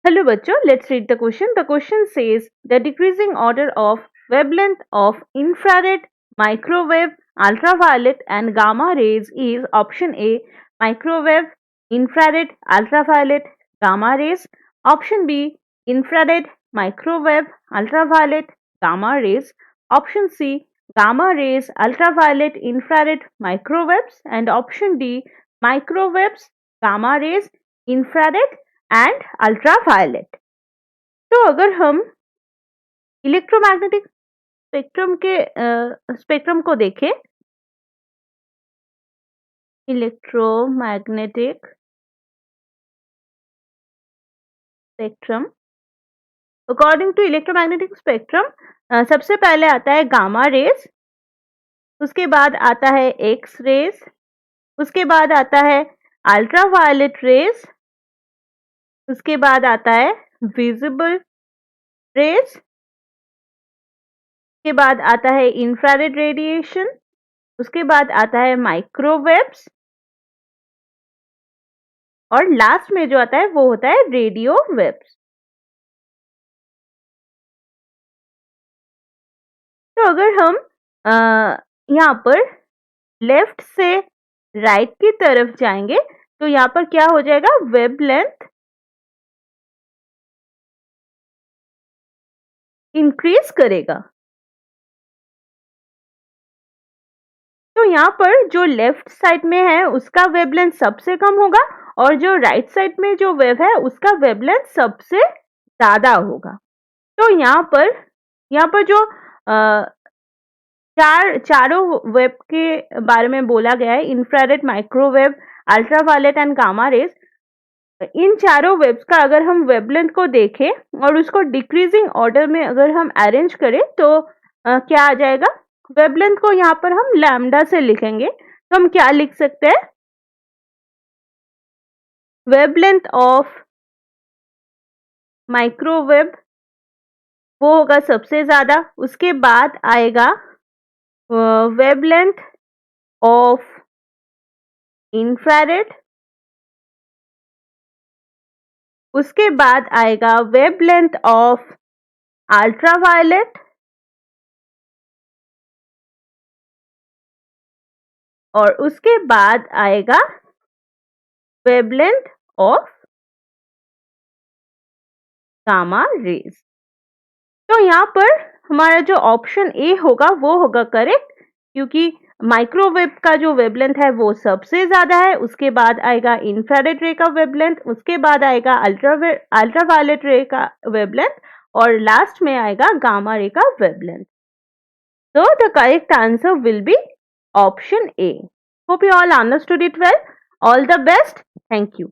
Hello बच्चों, let's read the question. The question says the decreasing order of wavelength of infrared, microwave, ultraviolet and gamma rays is option A microwave, infrared, ultraviolet, gamma rays, option B infrared, microwave, ultraviolet, gamma rays, option C gamma rays, ultraviolet, infrared, microwaves and option D microwaves, gamma rays, infrared and ultraviolet. तो अगर हम electromagnetic spectrum को देखें, electromagnetic spectrum, according to electromagnetic spectrum सबसे पहले आता है gamma rays, उसके बाद आता है एक्स रेज, उसके बाद आता है अल्ट्रावायलेट रेज, उसके बाद आता है विजिबल रेज, उसके बाद आता है इंफ्रारेड रेडिएशन, उसके बाद आता है माइक्रोवेव्स और लास्ट में जो आता है वो होता है रेडियो वेव्स। तो अगर हम यहाँ पर लेफ्ट से राइट की तरफ जाएंगे तो यहाँ पर क्या हो जाएगा, वेवलेंथ इंक्रीज करेगा। तो यहाँ पर जो लेफ्ट साइड में है उसका वेवलेंथ सबसे कम होगा और जो राइट साइड में जो वेव है उसका वेवलेंथ सबसे ज्यादा होगा। तो यहाँ पर जो चारों वेव के बारे में बोला गया है, infrared, microwave, ultraviolet and gamma rays, इन चारों वेव्स का अगर हम वेवलेंथ को देखें और उसको डिक्रीजिंग ऑर्डर में अगर हम अरेंज करें तो क्या आ जाएगा, वेवलेंथ को यहाँ पर हम लैम्डा से लिखेंगे। तो हम क्या लिख सकते हैं, वेवलेंथ ऑफ माइक्रोवेव वो होगा सबसे ज्यादा, उसके बाद आएगा वेवलेंथ ऑफ इंफ्रारेड, उसके बाद आएगा वेवलेंथ ऑफ अल्ट्रावायलेट और उसके बाद आएगा वेवलेंथ ऑफ गामा रेज। तो यहाँ पर हमारा जो ऑप्शन ए होगा वो होगा करेक्ट, क्योंकि माइक्रोवेव का जो वेवलेंथ है वो सबसे ज्यादा है, उसके बाद आएगा इंफ्रारेड रे का वेवलेंथ, उसके बाद आएगा अल्ट्रावायलेट रे का वेवलेंथ और लास्ट में आएगा गामा रे का wavelength. So the correct answer will be option A. Hope you all understood it well. All the best. Thank you.